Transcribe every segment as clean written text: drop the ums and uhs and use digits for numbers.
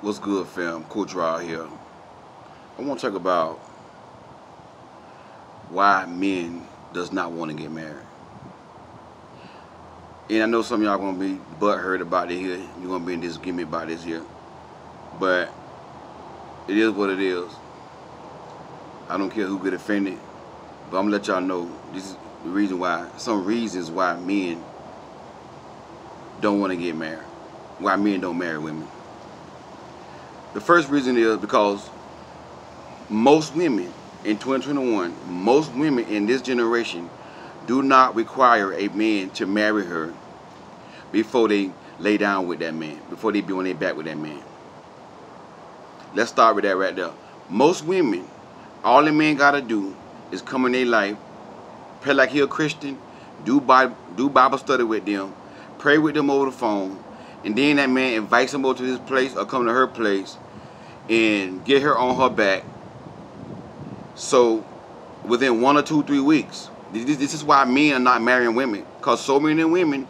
What's good, fam? Coach Rod here. I want to talk about why men does not want to get married. And I know some of y'all gonna be butthurt about it here. You're gonna be in disagreement about this here, but it is what it is. I don't care who get offended, but I'm gonna let y'all know this is the reason why. Some reasons why men don't want to get married. Why men don't marry women. The first reason is because most women in 2021, most women in this generation do not require a man to marry her before they lay down with that man, before they be on their back with that man. Let's start with that right there. Most women, all the man gotta do is come in their life, pray like he a Christian, do Bible study with them, pray with them over the phone, and then that man invites them over to his place or come to her place and get her on her back. So within 1 or 2, 3 weeks, this is why men are not marrying women, because so many women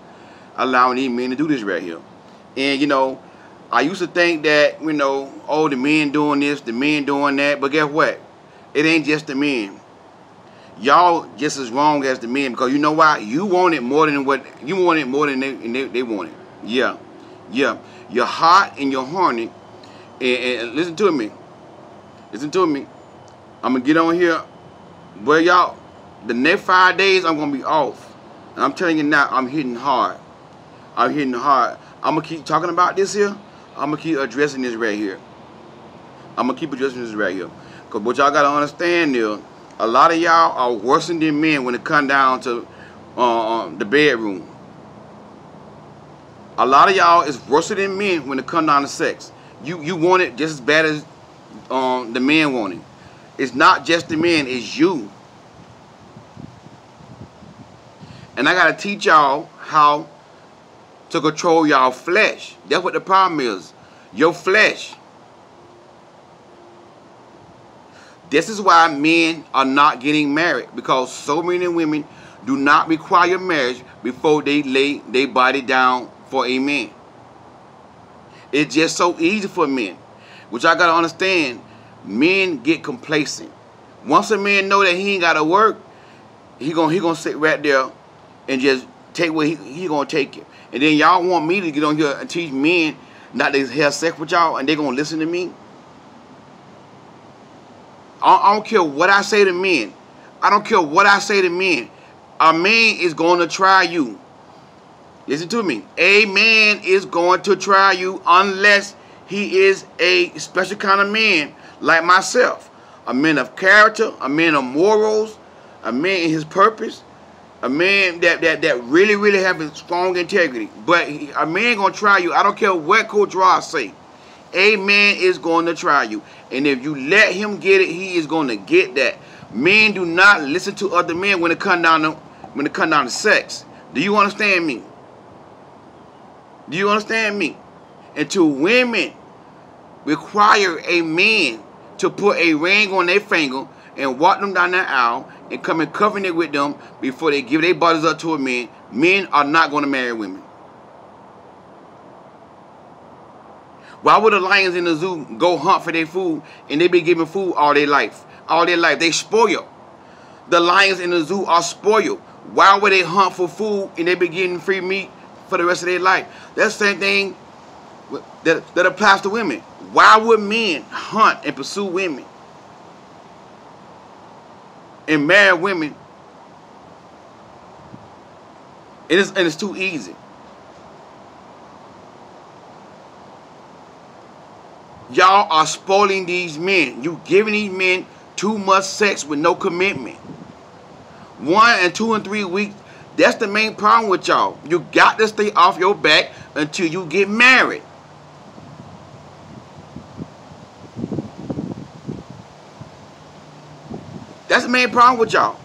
allowing these men to do this right here. And you know, I used to think that, you know, oh, the men doing this, the men doing that, but guess what? It ain't just the men. Y'all just as wrong as the men, because you know why? You want it more than what you want it more than they want it. Yeah. You're hot and you're horny. And listen to me. Listen to me. I'm gonna get on here. Well, y'all, the next 5 days I'm gonna be off. And I'm telling you now, I'm hitting hard. I'm hitting hard. I'm gonna keep talking about this here. I'm gonna keep addressing this right here. I'm gonna keep addressing this right here. Because what y'all gotta understand is, a lot of y'all are worse than men when it come down to the bedroom. A lot of y'all is worse than men when it come down to sex. You want it just as bad as the men want it. It's not just the men, it's you. And I gotta teach y'all how to control y'all flesh. That's what the problem is. Your flesh. This is why men are not getting married, because so many women do not require marriage before they lay their body down for a man. It's just so easy for men, which I gotta understand. Men get complacent. Once a man know that he ain't gotta work, he gonna sit right there and just take what he gonna take it. And then y'all want me to get on here and teach men not to have sex with y'all, and they gonna listen to me? I don't care what I say to men. I don't care what I say to men. A man is going to try you. Listen to me. A man is going to try you unless he is a special kind of man like myself. A man of character, a man of morals, a man in his purpose, a man that really have a strong integrity. But a man going to try you. I don't care what Coach Ross say. A man is going to try you. And if you let him get it, he is going to get that. Men do not listen to other men when it comes down to sex. Do you understand me? Do you understand me? Until women require a man to put a ring on their finger and walk them down that aisle and come in covenant with them before they give their bodies up to a man, men are not going to marry women. Why would the lions in the zoo go hunt for their food and they be giving food all their life? All their life. They spoiled. The lions in the zoo are spoiled. Why would they hunt for food and they be getting free meat for the rest of their life? That's the same thing that applies to women. Why would men hunt and pursue women and marry women? And it's too easy. Y'all are spoiling these men. You giving these men too much sex with no commitment. 1 and 2 and 3 weeks. That's the main problem with y'all. You got to stay off your back until you get married. That's the main problem with y'all.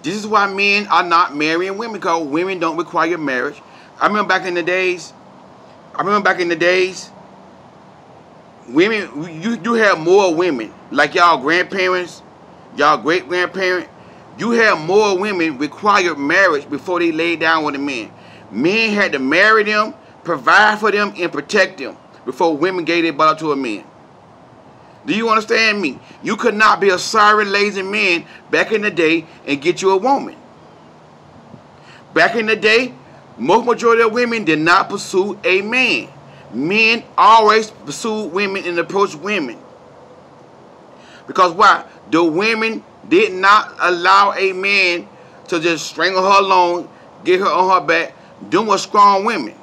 This is why men are not marrying women, because women don't require marriage. I remember back in the days, women, you have more women, like y'all grandparents, y'all great-grandparents, you have more women require marriage before they lay down with a man. Men had to marry them, provide for them, and protect them before women gave their body to a man. Do you understand me? You could not be a sorry, lazy man back in the day and get you a woman. Back in the day, most majority of women did not pursue a man. Men always pursued women and approached women. Because why? The women did not allow a man to just strangle her alone, get her on her back. Them were strong women.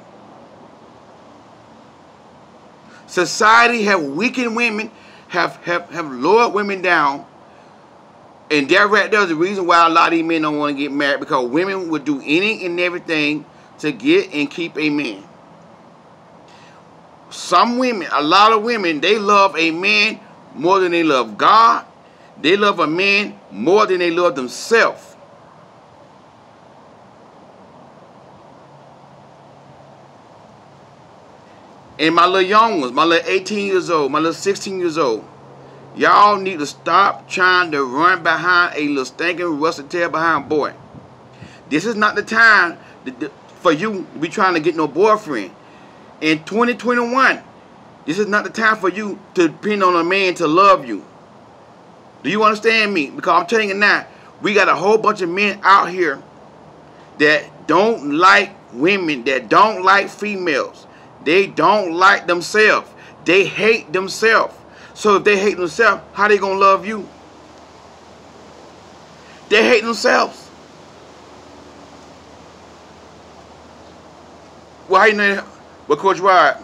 Society have weakened women, have lowered women down. And that right there is the reason why a lot of these men don't want to get married, because women would do any and everything to get and keep a man. Some women, a lot of women, they love a man more than they love God. They love a man more than they love themselves. And my little young ones, my little 18 years old, my little 16 years old, y'all need to stop trying to run behind a little stinking rusty tail behind boy. This is not the time for you to be trying to get no boyfriend. In 2021, this is not the time for you to depend on a man to love you. Do you understand me? Because I'm telling you now, we got a whole bunch of men out here that don't like women, that don't like females. They don't like themselves. They hate themselves. So if they hate themselves, how they gonna love you? They hate themselves. Well, how you know? Well, Coach Rod,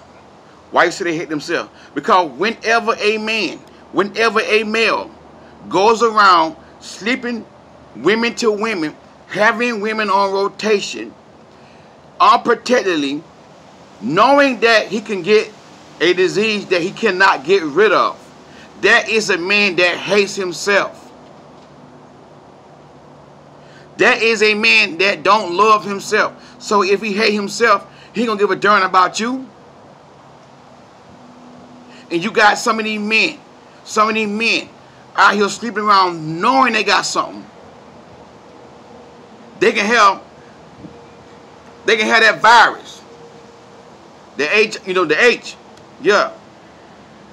why you say they hate themselves? Because whenever a man, whenever a male goes around sleeping women to women, having women on rotation, unprotectedly, knowing that he can get a disease that he cannot get rid of, that is a man that hates himself. That is a man that don't love himself. So if he hate himself, he gonna give a darn about you. And you got some of these men out here sleeping around knowing they got something. They can have that virus. The H, you know, the H. Yeah.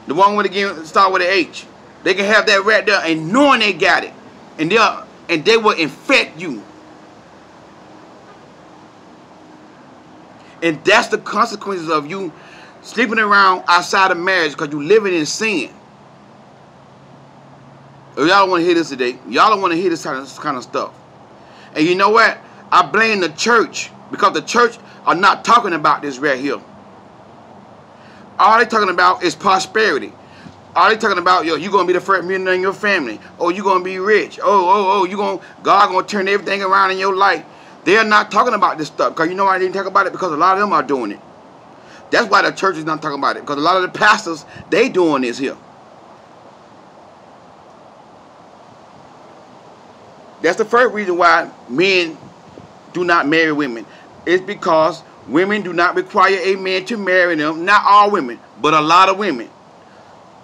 The one with again start with the H. They can have that right there and knowing they got it. And they will infect you. And that's the consequences of you sleeping around outside of marriage, because you living in sin. Y'all don't want to hear this today. Y'all don't want to hear this kind of stuff. And you know what? I blame the church, because the church are not talking about this right here. All they talking about is prosperity. All they talking about, yo, you're going to be the first millionaire in your family. Oh, you're going to be rich. God going to turn everything around in your life. They're not talking about this stuff. Because you know why they didn't talk about it? Because a lot of them are doing it. That's why the church is not talking about it. Because a lot of the pastors, they doing this here. That's the first reason why men do not marry women. It's because women do not require a man to marry them. Not all women, but a lot of women.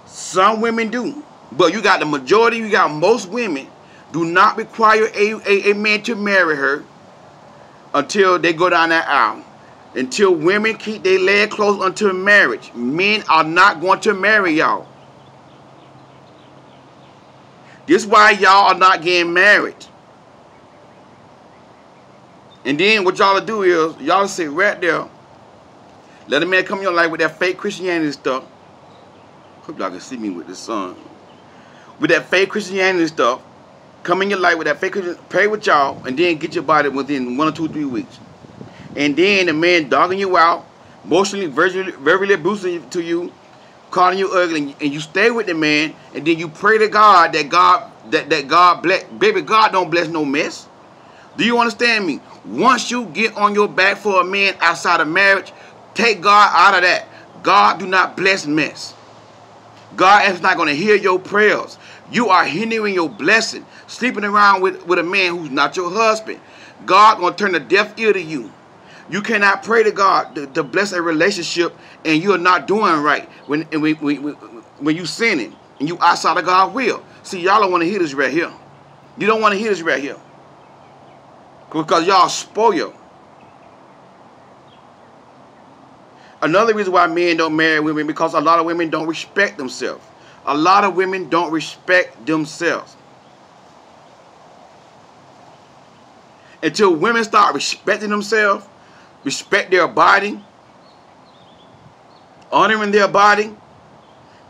Some women do. But you got the majority, you got most women do not require a man to marry her until they go down that aisle. Until women keep their leg closed until marriage. Men are not going to marry y'all. This is why y'all are not getting married. And then what y'all do is, y'all sit right there, let a man come in your life with that fake Christianity stuff. Hope y'all can see me with this sun. With that fake Christianity stuff, come in your life with that fake Christianity, pray with y'all, and then get your body within 1 or 2 or 3 weeks. And then the man dogging you out, emotionally, verbally abusing to you, calling you ugly, and you stay with the man, and then you pray to God that God bless. Baby, God don't bless no mess. Do you understand me? Once you get on your back for a man outside of marriage, take God out of that. God do not bless mess. God is not going to hear your prayers. You are hindering your blessing, sleeping around with a man who's not your husband. God going to turn a deaf ear to you. You cannot pray to God to bless a relationship and you are not doing right when you sinning and you outside of God's will. See, y'all don't want to hear this right here. You don't want to hear this right here. Because y'all spoil. Another reason why men don't marry women, because a lot of women don't respect themselves. A lot of women don't respect themselves. Until women start respecting themselves, respect their body, honoring their body,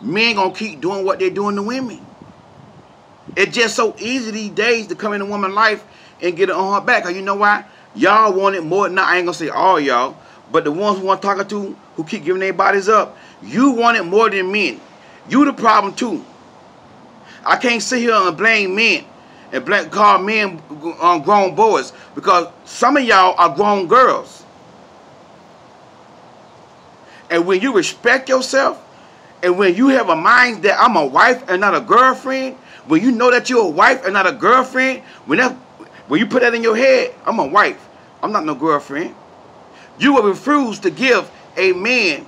men gonna keep doing what they're doing to women. It's just so easy these days to come in a woman's life and get it on her back. Cause you know why? Y'all want it more. Now I ain't gonna say all y'all, but the ones who I'm talking to, who keep giving their bodies up, you want it more than men. You the problem too. I can't sit here and blame men and call men grown boys, because some of y'all are grown girls. And when you respect yourself, and when you have a mind that I'm a wife and not a girlfriend, when you know that you're a wife and not a girlfriend, when you put that in your head, I'm a wife, I'm not no girlfriend, you will refuse to give a man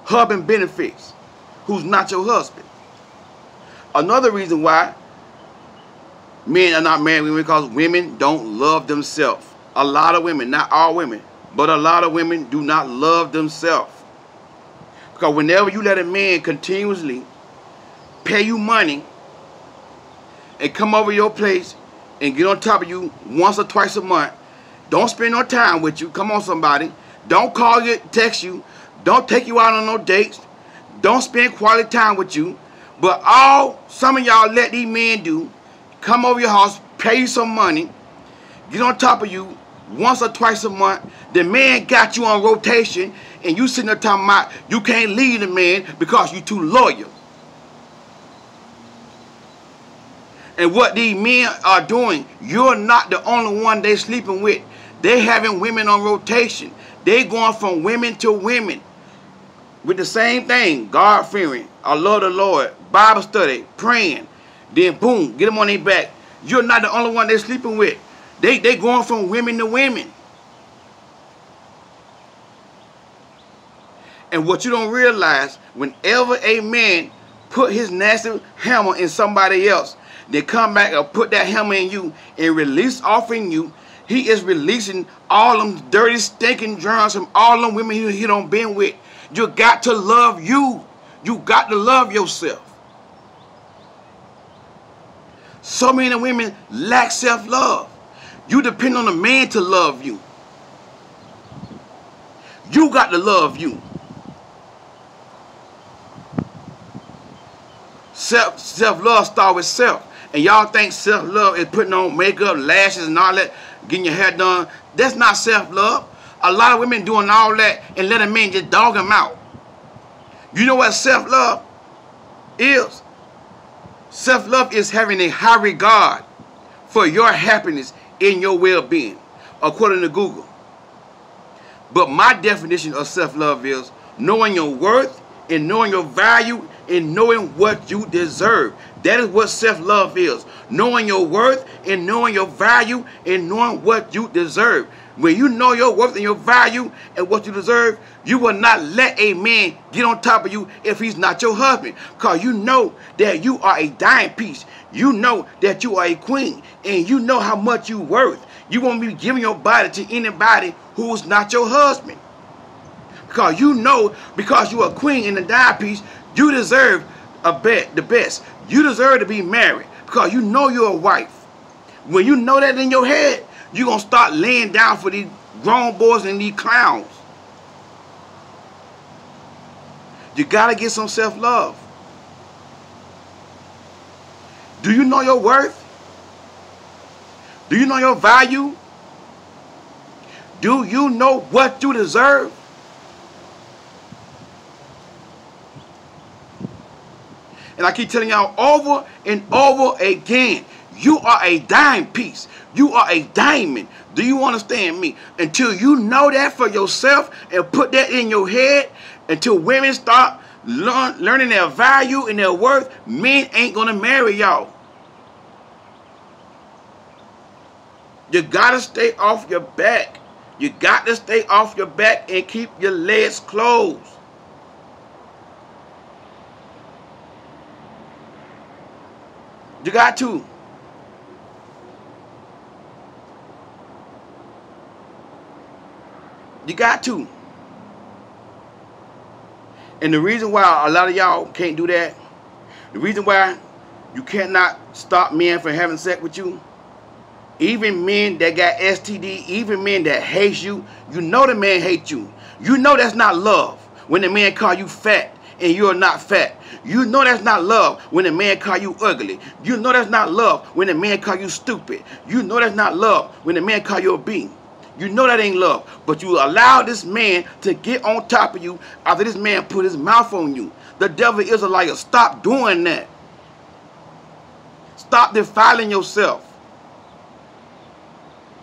husband benefits who's not your husband. Another reason why men are not married women, because women don't love themselves. A lot of women, not all women, but a lot of women do not love themselves. Because whenever you let a man continuously pay you money and come over your place and get on top of you once or twice a month, don't spend no time with you. Come on, somebody. Don't call you, text you. Don't take you out on no dates. Don't spend quality time with you. But some of y'all let these men do, come over your house, pay you some money, get on top of you once or twice a month. The man got you on rotation, and you sitting there talking about you can't leave the man because you too loyal. And what these men are doing, you're not the only one they sleeping with. They having women on rotation. They going from women to women with the same thing. God-fearing, I love the Lord, Bible study, praying. Then boom, get them on their back. You're not the only one they're sleeping with. They going from women to women. And what you don't realize, whenever a man put his nasty hammer in somebody else, they come back and put that hammer in you and release off in you, he is releasing all them dirty, stinking germs from all them women he don't been with. You got to love you. You got to love yourself. So many women lack self-love. You depend on a man to love you. You got to love you. Self-love starts with self. And y'all think self-love is putting on makeup, lashes, and all that, getting your hair done. That's not self-love. A lot of women doing all that and let a man just dog them out. You know what self-love is? Self-love is having a high regard for your happiness and your well-being, according to Google. But my definition of self-love is knowing your worth and knowing your value and knowing what you deserve. That is what self-love is. Knowing your worth and knowing your value and knowing what you deserve. When you know your worth and your value and what you deserve, you will not let a man get on top of you if he's not your husband. Because you know that you are a dime piece. You know that you are a queen. And you know how much you're worth. You won't be giving your body to anybody who's not your husband. Because you know, because you're a queen and a dime piece, you deserve the best. You deserve to be married because you know you're a wife. When you know that in your head, you're going to start laying down for these grown boys and these clowns. You got to get some self-love. Do you know your worth? Do you know your value? Do you know what you deserve? And I keep telling y'all over and over again, you are a dime piece. You are a diamond. Do you understand me? Until you know that for yourself and put that in your head, until women start learning their value and their worth, men ain't going to marry y'all. You got to stay off your back. You got to stay off your back and keep your legs closed. You got to. You got to. And the reason why a lot of y'all can't do that, the reason why you cannot stop men from having sex with you, even men that got STD, even men that hate you, you know the man hates you. You know that's not love when the man call you fat and you're not fat. You know that's not love when the man call you ugly. You know that's not love when the man call you stupid. You know that's not love when the man call you a bean. You know that ain't love. But you allow this man to get on top of you after this man put his mouth on you. The devil is a liar. Stop doing that. Stop defiling yourself.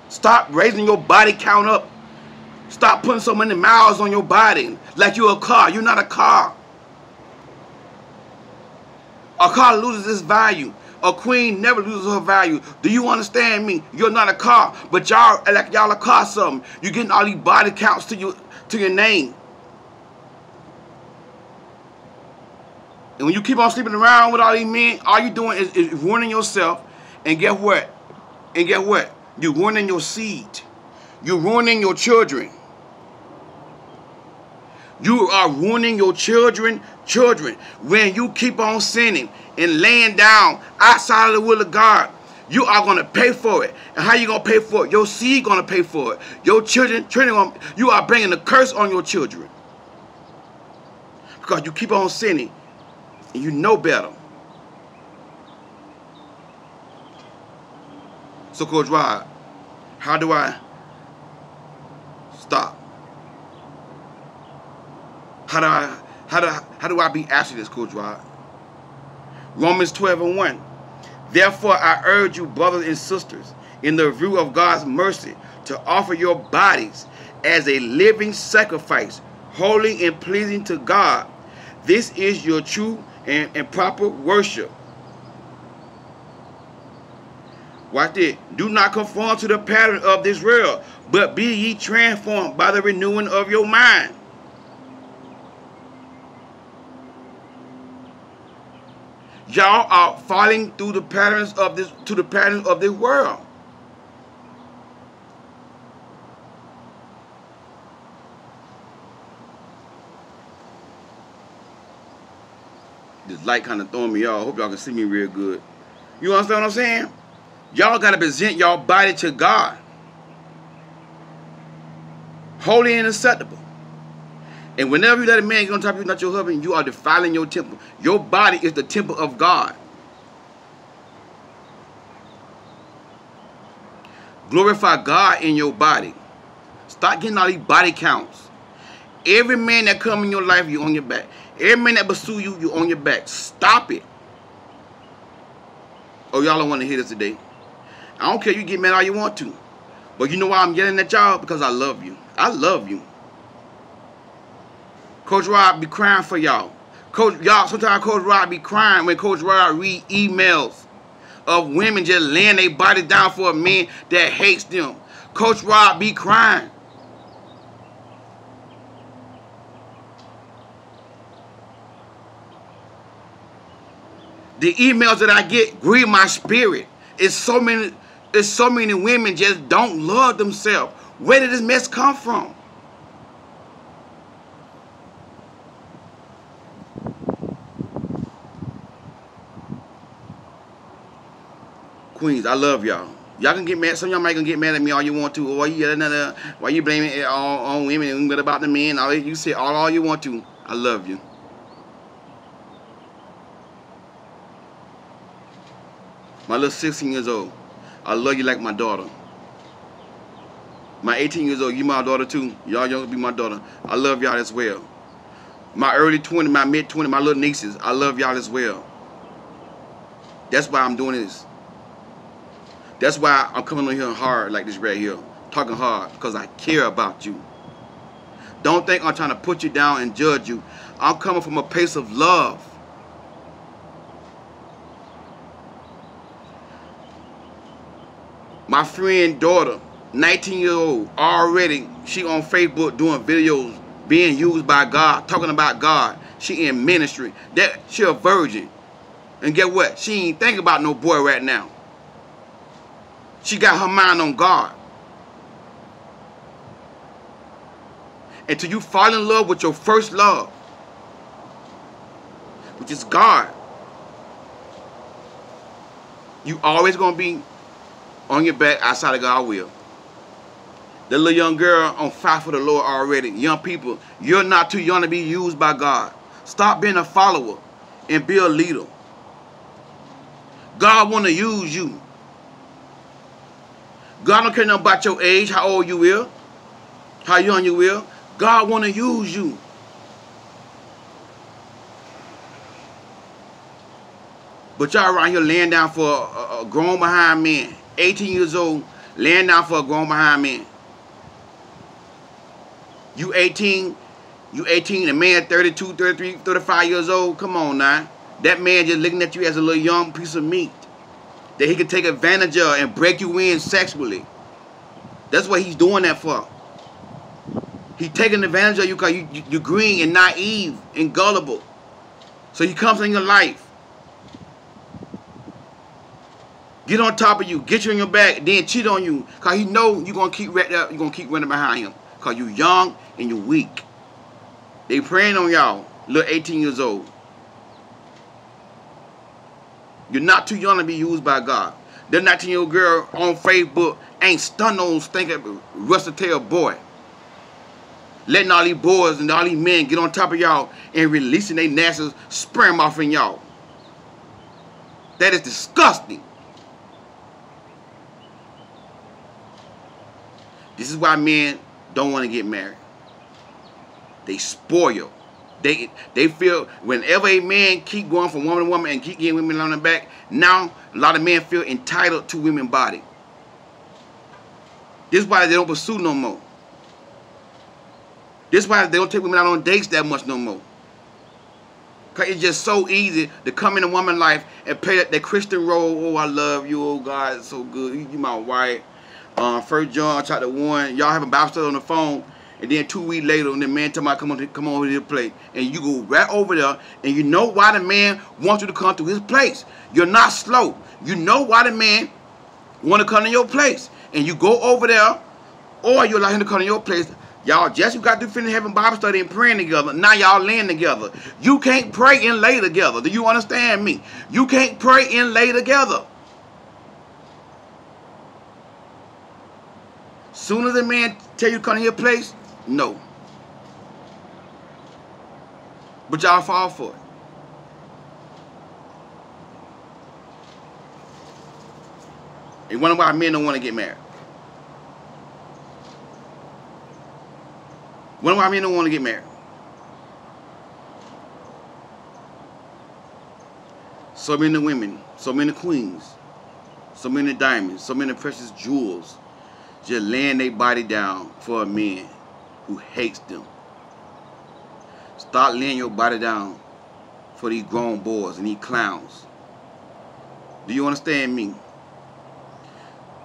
Stop raising your body count up. Stop putting so many miles on your body like you're a car. You're not a car. A car loses its value. A queen never loses her value. Do you understand me? You're not a car, but y'all like y'all a car something. You're getting all these body counts to your name. And when you keep on sleeping around with all these men, all you're doing is ruining yourself. And guess what? And guess what? You're ruining your seed. You're ruining your children. You are ruining your children. When you keep on sinning and laying down outside of the will of God, you are going to pay for it. And how you going to pay for it? Your seed going to pay for it. Your children, you are bringing a curse on your children. Because you keep on sinning and you know better. So, Coach Rod, how do I stop? How do I be after this, Coach Rod? Romans 12:1. Therefore, I urge you, brothers and sisters, in the view of God's mercy, to offer your bodies as a living sacrifice, holy and pleasing to God. This is your true and proper worship. Watch this. Do not conform to the pattern of this world, but be ye transformed by the renewing of your mind. Y'all are falling through the patterns of this world. This light kind of throwing me off. I hope y'all can see me real good. You understand what I'm saying? Y'all got to present y'all body to God. Holy and acceptable. And whenever you let a man get on top of you, not your husband, you are defiling your temple. Your body is the temple of God. Glorify God in your body. Stop getting all these body counts. Every man that come in your life, you on your back. Every man that pursue you, you on your back. Stop it. Oh, y'all don't want to hear this today. I don't care, you get mad all you want to. But you know why I'm yelling at y'all? Because I love you. I love you. Coach Rod be crying for y'all. Sometimes Coach Rod be crying when Coach Rod read emails of women just laying their body down for a man that hates them. Coach Rod be crying. The emails that I get grieve my spirit. It's so many women just don't love themselves. Where did this mess come from? Queens, I love y'all. Y'all can get mad. Some of y'all might gonna get mad at me all you want to. Or why you blaming it on women and what about the men? You say all you want to. I love you. My little 16 years old. I love you like my daughter. My 18 years old, you my daughter too. Y'all young be my daughter. I love y'all as well. My early 20, my mid 20, my little nieces, I love y'all as well. That's why I'm doing this. That's why I'm coming on here hard like this right here. Talking hard because I care about you. Don't think I'm trying to put you down and judge you. I'm coming from a place of love. My friend daughter, 19-year-old, already, she on Facebook doing videos, being used by God, talking about God. She in ministry. She a virgin. And get what? She ain't thinking about no boy right now. She got her mind on God. Until you fall in love with your first love, which is God. You always going to be on your back outside of God's will. The little young girl on fire for the Lord already. Young people, you're not too young to be used by God. Stop being a follower and be a leader. God want to use you. God don't care nothing about your age, how old you will, how young you will. God want to use you. But y'all around here laying down for a grown behind man. 18 years old, laying down for a grown behind man. You 18, the man 32, 33, 35 years old. Come on now. That man just looking at you as a little young piece of meat that he can take advantage of and break you in sexually. That's what he's doing that for. He's taking advantage of you because you're green and naive and gullible. So he comes in your life. Get on top of you, get you on your back, then cheat on you. Because he know you're going to keep right up, you're going to keep running behind him. Because you're young and you're weak. They preying on y'all, little 18 years old. You're not too young to be used by God. That 19-year-old girl on Facebook ain't stunned on stinking rusty tail boy. Letting all these boys and all these men get on top of y'all and releasing their nasty sperm off in y'all. That is disgusting. This is why men don't want to get married. They spoil. They feel whenever a man keep going from woman to woman and keep getting women on the back, now a lot of men feel entitled to women's body. This is why they don't pursue no more. This is why they don't take women out on dates that much no more. Because it's just so easy to come in a woman's life and play that Christian role. Oh, I love you. Oh, God, it's so good. You my wife. 1 John chapter 1. Y'all have a Bible study on the phone. And then 2 weeks later, and the man tell me, come over to his place. And you go right over there, and you know why the man wants you to come to his place. You're not slow. You know why the man want to come to your place. And you go over there, or you allow him to come to your place. Y'all just got to finish having Bible study and praying together. Now y'all laying together. You can't pray and lay together. Do you understand me? You can't pray and lay together. Soon as a man tell you to come to your place, no. But y'all fall for it. You wonder why men don't want to get married. Wonder why men don't want to get married. So many women, so many queens, so many diamonds, so many precious jewels just laying their body down for a man who hates them. Start laying your body down for these grown boys and these clowns. Do you understand me?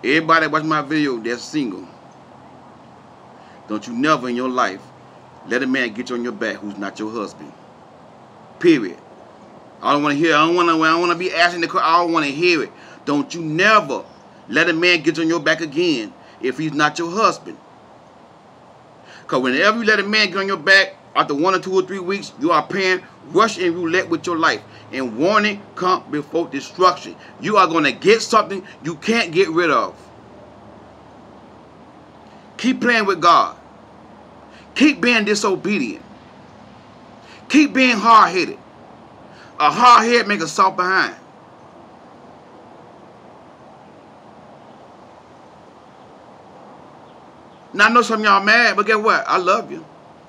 Everybody that watch my video that's single, don't you never in your life let a man get you on your back who's not your husband. Period. I don't want to hear. I don't want to be asking the question. I don't want to hear it. Don't you never let a man get you on your back again if he's not your husband. Because whenever you let a man get on your back, after 1 or 2 or 3 weeks, you are playing Russian roulette with your life. And warning comes before destruction. You are going to get something you can't get rid of. Keep playing with God. Keep being disobedient. Keep being hard-headed. A hard head makes a soft behind. Now I know some of y'all mad, but guess what? I love you.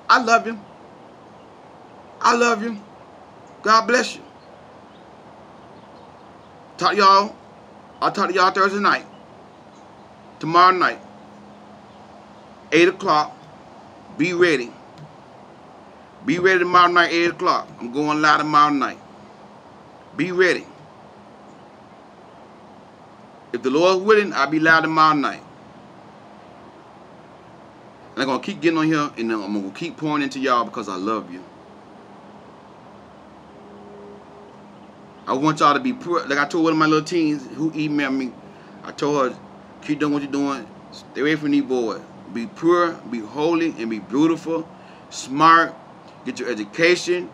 I love you. I love you. God bless you. Talk to y'all. I'll talk to y'all Thursday night. Tomorrow night. 8 o'clock. Be ready. Be ready tomorrow night, 8 o'clock. I'm going live tomorrow night. Be ready. If the Lord's willing, I'll be live tomorrow night. And I'm going to keep getting on here, and I'm going to keep pouring into y'all because I love you. I want y'all to be pure. Like I told one of my little teens who emailed me, I told her, keep doing what you're doing. Stay away from these boys. Be pure, be holy, and be beautiful, smart. Get your education.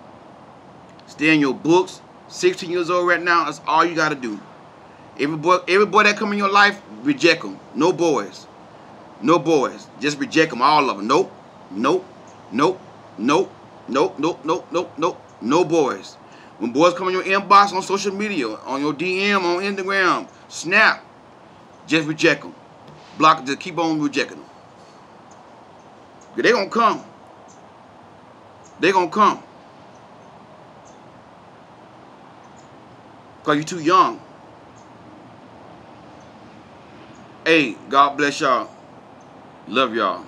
Stay in your books. 16 years old right now, that's all you got to do. Every boy that come in your life, reject them. No boys. No boys. Just reject them, all of them. Nope. Nope. Nope. Nope. Nope. Nope. Nope. Nope. Nope. No boys. When boys come in your inbox on social media, on your DM, on Instagram, Snap, just reject them. Block, just keep on rejecting them. They gonna come. They gonna come. Because you're too young. Hey, God bless y'all. Love y'all.